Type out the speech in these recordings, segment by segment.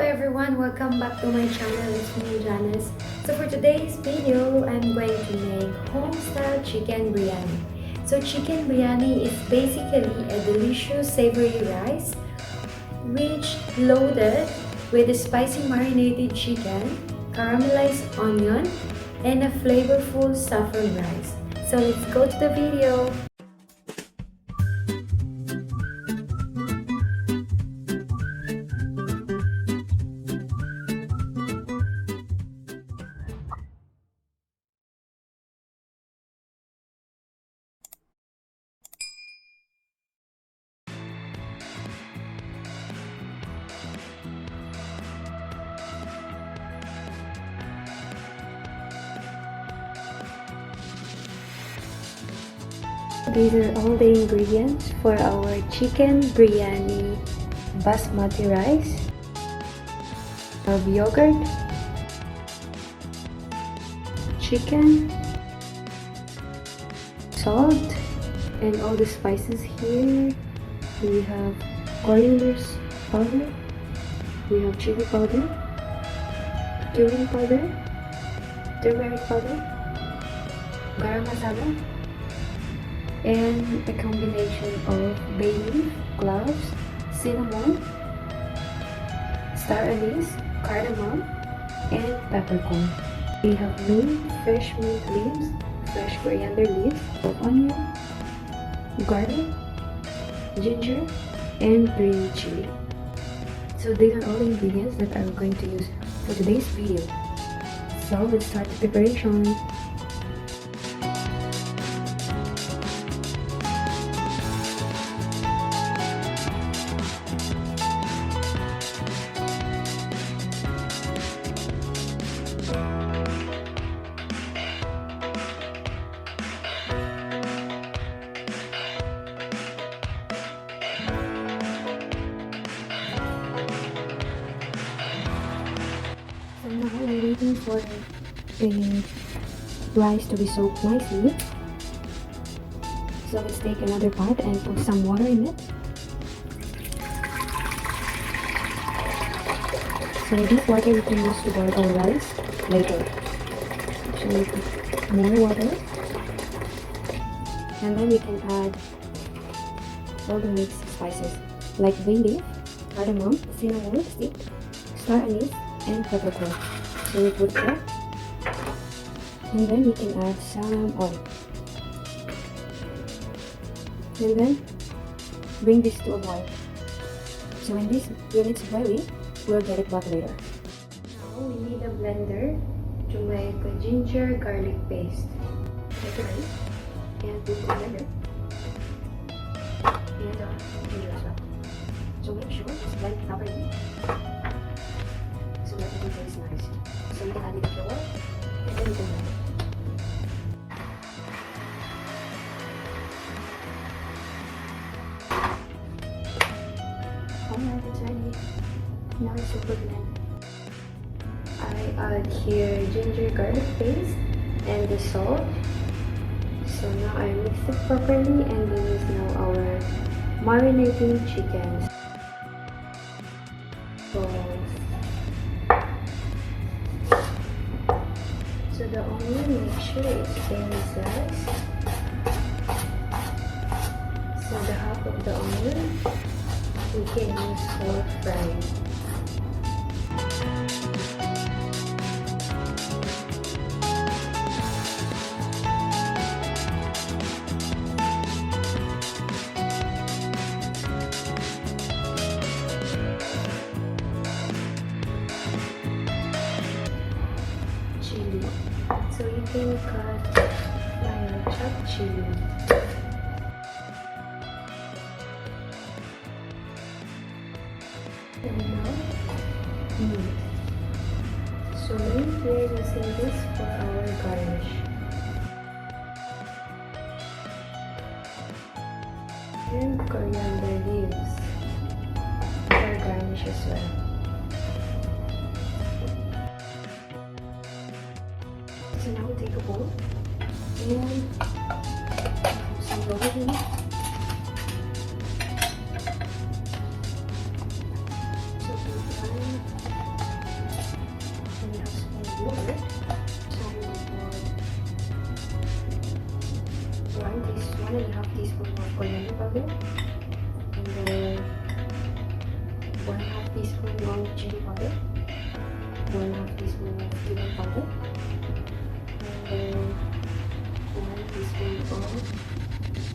everyone, welcome back to my channel. It's me, Janice. So for today's video, I'm going to make home-style chicken biryani. So chicken biryani is basically a delicious savory rice which loaded with a spicy marinated chicken, caramelized onion, and a flavorful saffron rice. So let's go to the video. These are all the ingredients for our chicken biryani basmati rice. We have yogurt, chicken, salt, and all the spices here. We have coriander powder, we have chili powder, cumin powder, turmeric powder, garam masala, and a combination of bay leaf, cloves, cinnamon, star anise, cardamom, and peppercorn. We have fresh mint leaves, fresh coriander leaves, onion, garlic, ginger, and green chili. So these are all the ingredients that I'm going to use for today's video. So let's start the preparation. So now we're waiting for the rice to be soaked nicely. So let's take another pot and put some water in it. So this water we can use to boil our rice later. So we put more water, and then we can add all the mixed spices like bay leaf, cardamom, cinnamon stick, star anise, and peppercorn. So we put that, and then we can add some oil, and then bring this to a boil. So when it's boiling, we'll get it back later. Now we need a blender to make a ginger garlic paste. Take it and put it together, and ginger as well. So make sure it's blended properly, so that it tastes nice. So you can add it to flour, and then you can blend it. Alright, it's ready. Now it's super blend. I add here ginger garlic paste and the salt. So now I mix it properly, and this is now our marinating chicken. So the onion, make sure it's thin slice. So the half of the onion we can use for frying. Chili. So you can cut chopped chili. And now meat. So meat we're using this for our garnish. And coriander leaves for garnish as well. So now we take a bowl and put some yogurt in it. So water. So we will put 1.5 teaspoon of coriander powder, and then 1/2 teaspoon of chili powder, 1/2 teaspoon of cumin powder, and then 1 teaspoon of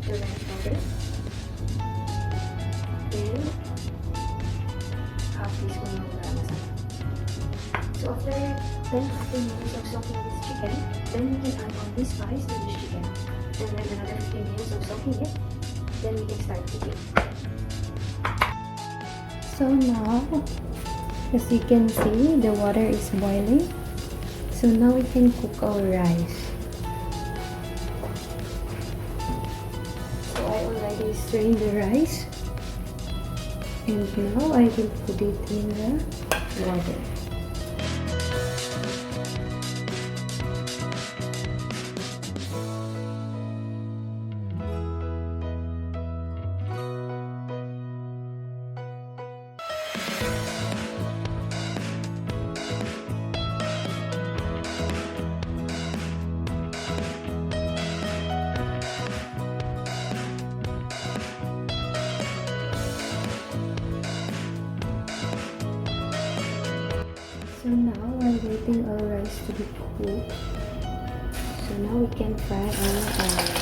turmeric powder, and 1/2 teaspoon of garam masala. So after 10-15 minutes of soaking this chicken, then we can add on this spice to this chicken, and then another 15 minutes of soaking it, then we can start cooking. So now, as you can see, the water is boiling. So now we can cook our rice. So I already strained the rice, And now I will put it in the water. So now we're waiting our rice to be cooked. So now we can fry our onions.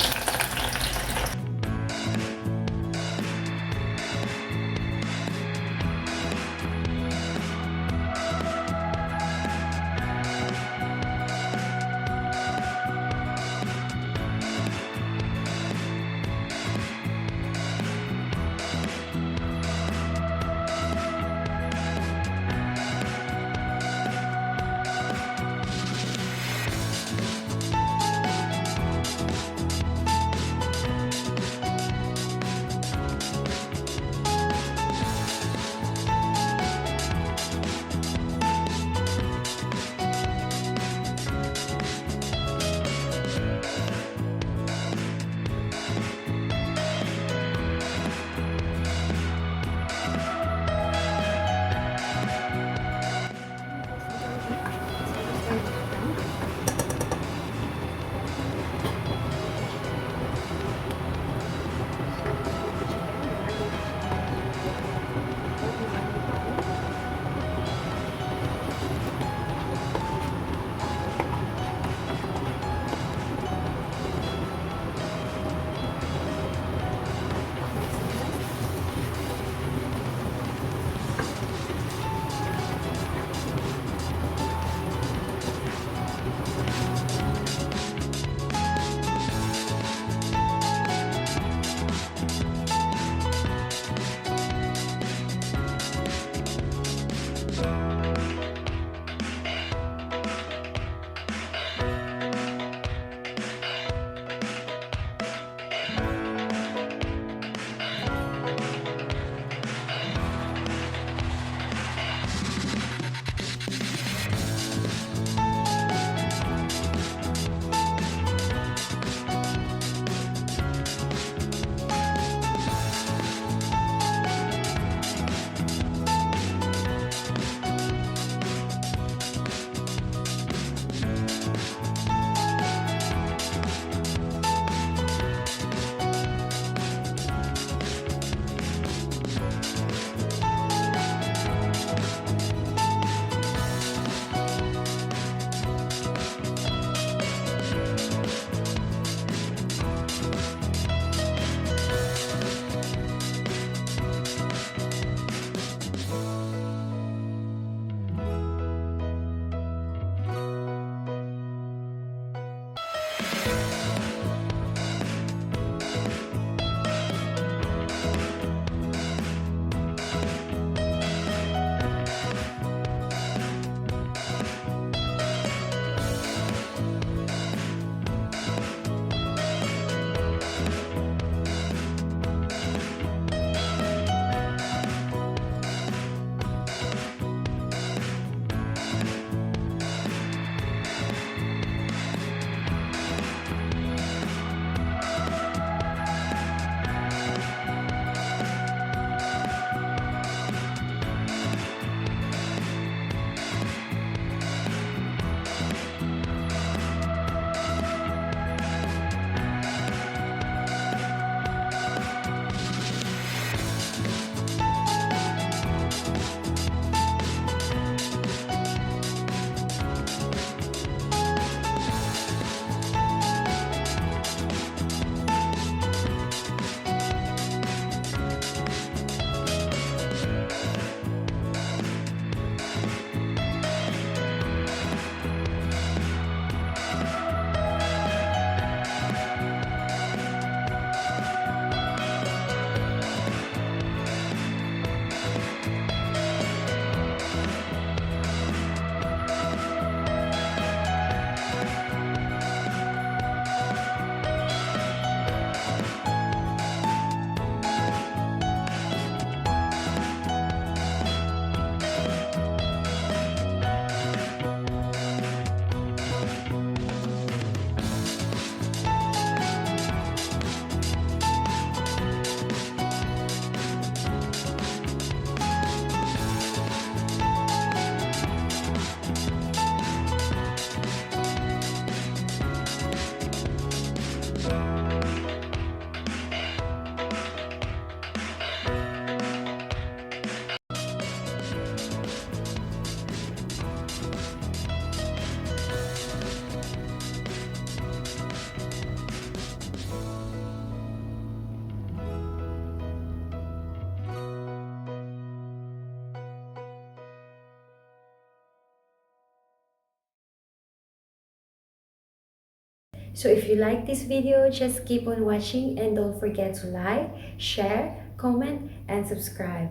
So if you like this video, just keep on watching and don't forget to like, share, comment, and subscribe.